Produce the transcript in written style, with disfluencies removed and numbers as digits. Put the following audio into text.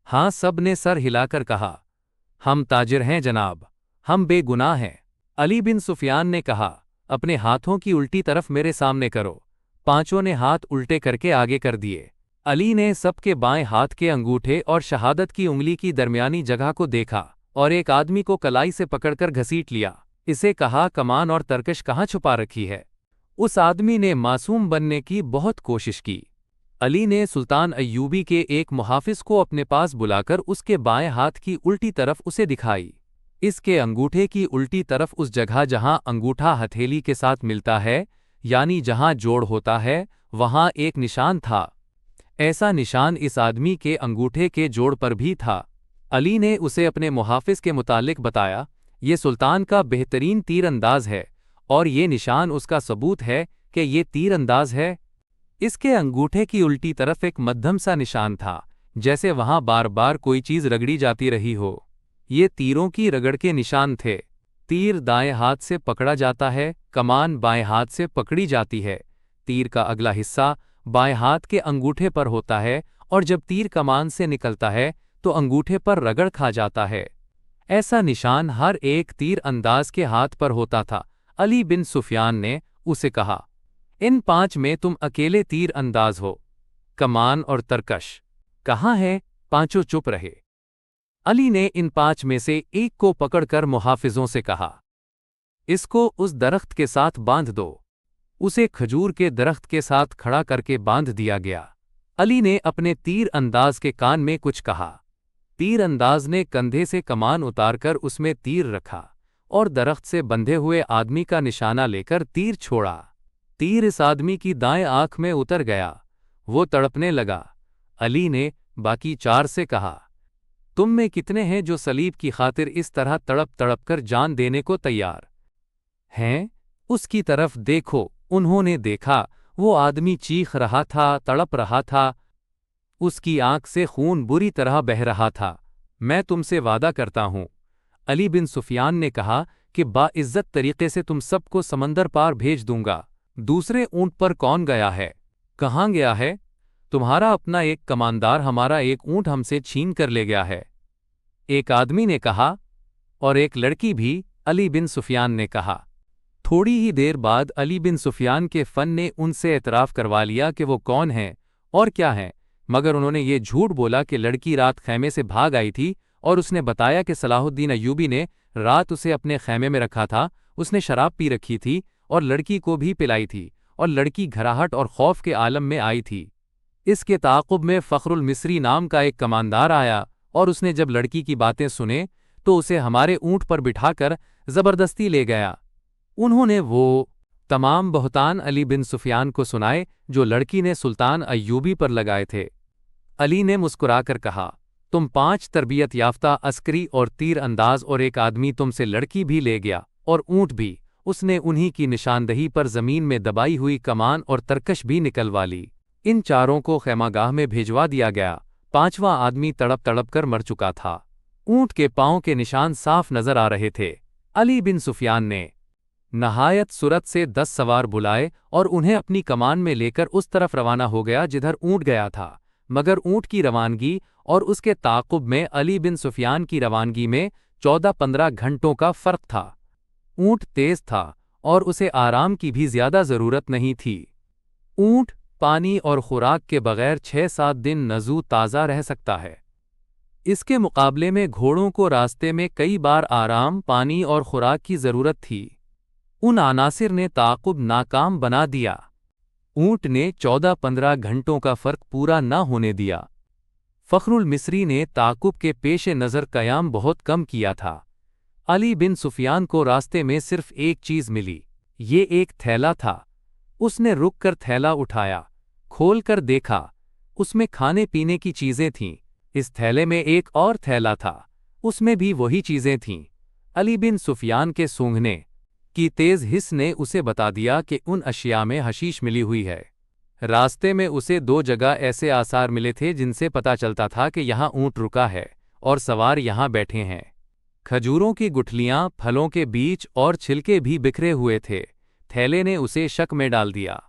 हाँ, सब ने सर हिलाकर कहा, हम ताजिर हैं जनाब, हम बेगुनाह हैं। अली बिन सुफियान ने कहा, अपने हाथों की उल्टी तरफ मेरे सामने करो। पांचों ने हाथ उल्टे करके आगे कर दिए। अली ने सबके बाएं हाथ के अंगूठे और शहादत की उंगली की दरमियानी जगह को देखा और एक आदमी को कलाई से पकड़कर घसीट लिया। इसे कहा, कमान और तरकश कहाँ छुपा रखी है? उस आदमी ने मासूम बनने की बहुत कोशिश की। अली ने सुल्तान अय्यूबी के एक मुहाफिज को अपने पास बुलाकर उसके बाएं हाथ की उल्टी तरफ उसे दिखाई। इसके अंगूठे की उल्टी तरफ उस जगह जहां अंगूठा हथेली के साथ मिलता है, यानी जहां जोड़ होता है, वहां एक निशान था। ऐसा निशान इस आदमी के अंगूठे के जोड़ पर भी था। अली ने उसे अपने मुहाफिज के मुतालिक बताया, ये सुल्तान का बेहतरीन तीर अंदाज है और ये निशान उसका सबूत है कि ये तीर अंदाज है। इसके अंगूठे की उल्टी तरफ एक मध्यम सा निशान था, जैसे वहां बार बार कोई चीज रगड़ी जाती रही हो। ये तीरों की रगड़ के निशान थे। तीर दाएं हाथ से पकड़ा जाता है, कमान बाएं हाथ से पकड़ी जाती है। तीर का अगला हिस्सा बाएं हाथ के अंगूठे पर होता है और जब तीर कमान से निकलता है तो अंगूठे पर रगड़ खा जाता है। ऐसा निशान हर एक तीर अंदाज के हाथ पर होता था। अली बिन सुफियान ने उसे कहा, इन पांच में तुम अकेले तीर अंदाज हो। कमान और तरकश कहाँ है? पांचों चुप रहे। अली ने इन पांच में से एक को पकड़कर मुहाफिजों से कहा, इसको उस दरख्त के साथ बांध दो। उसे खजूर के दरख्त के साथ खड़ा करके बांध दिया गया। अली ने अपने तीर अंदाज के कान में कुछ कहा। तीर अंदाज ने कंधे से कमान उतारकर उसमें तीर रखा और दरख्त से बंधे हुए आदमी का निशाना लेकर तीर छोड़ा। तीर इस आदमी की दाएं आंख में उतर गया। वो तड़पने लगा। अली ने बाकी चार से कहा, तुम में कितने हैं जो सलीब की खातिर इस तरह तड़प तड़प कर जान देने को तैयार हैं? उसकी तरफ देखो। उन्होंने देखा, वो आदमी चीख रहा था, तड़प रहा था। उसकी आंख से खून बुरी तरह बह रहा था। मैं तुमसे वादा करता हूं, अली बिन सुफियान ने कहा, कि बाइज्जत तरीके से तुम सबको समंदर पार भेज दूंगा। दूसरे ऊंट पर कौन गया है? कहाँ गया है? तुम्हारा अपना एक कमानदार हमारा एक ऊंट हमसे छीन कर ले गया है, एक आदमी ने कहा। और एक लड़की भी, अली बिन सुफियान ने कहा। थोड़ी ही देर बाद अली बिन सुफियान के फन ने उनसे एतराफ़ करवा लिया कि वो कौन हैं और क्या हैं, मगर उन्होंने ये झूठ बोला कि लड़की रात खैमे से भाग आई थी और उसने बताया कि सलाहुद्दीन अय्यूबी ने रात उसे अपने खैमे में रखा था। उसने शराब पी रखी थी और लड़की को भी पिलाई थी और लड़की घबराहट और खौफ के आलम में आई थी। इसके ताक़ुब में फ़ख्रुल मिस्री नाम का एक कमानदार आया और उसने जब लड़की की बातें सुने तो उसे हमारे ऊंट पर बिठाकर ज़बरदस्ती ले गया। उन्होंने वो तमाम बहतान अली बिन सुफियान को सुनाए जो लड़की ने सुल्तान अय्यूबी पर लगाए थे। अली ने मुस्कुराकर कहा, तुम 5 तरबियत याफ्ता अस्करी और तीर अंदाज और एक आदमी तुमसे लड़की भी ले गया और ऊंट भी। उसने उन्हीं की निशानदही पर ज़मीन में दबाई हुई कमान और तरकश भी निकलवा ली। इन चारों को खैमागाह में भेजवा दिया गया। 5वां आदमी तड़प तड़प कर मर चुका था। ऊंट के पांव के निशान साफ नजर आ रहे थे। अली बिन सुफियान ने नहायत सुरत से 10 सवार बुलाए और उन्हें अपनी कमान में लेकर उस तरफ रवाना हो गया जिधर ऊंट गया था। मगर ऊंट की रवानगी और उसके ताक़ुब में अली बिन सुफियान की रवानगी में 14-15 घंटों का फ़र्क था। ऊंट तेज था और उसे आराम की भी ज्यादा ज़रूरत नहीं थी। ऊंट पानी और खुराक के बगैर 6-7 दिन नज़ू ताज़ा रह सकता है। इसके मुकाबले में घोड़ों को रास्ते में कई बार आराम, पानी और खुराक की ज़रूरत थी। उन अनासिर ने ताक़ुब नाकाम बना दिया। ऊंट ने 14-15 घंटों का फ़र्क पूरा न होने दिया। फ़ख्रुल मिस्री ने ताक़ुब के पेश नज़र क़याम बहुत कम किया था। अली बिन सुफियान को रास्ते में सिर्फ एक चीज़ मिली। ये एक थैला था। उसने रुक कर थैला उठाया, खोल कर देखा। उसमें खाने पीने की चीज़ें थीं। इस थैले में एक और थैला था, उसमें भी वही चीज़ें थीं। अली बिन सुफियान के सूंघने की तेज़ हिस्स ने उसे बता दिया कि उन अशिया में हशीश मिली हुई है। रास्ते में उसे 2 जगह ऐसे आसार मिले थे जिनसे पता चलता था कि यहाँ ऊंट रुका है और सवार यहाँ बैठे हैं। खजूरों की गुठलियाँ, फलों के बीज और छिलके भी बिखरे हुए थे। थैले ने उसे शक में डाल दिया।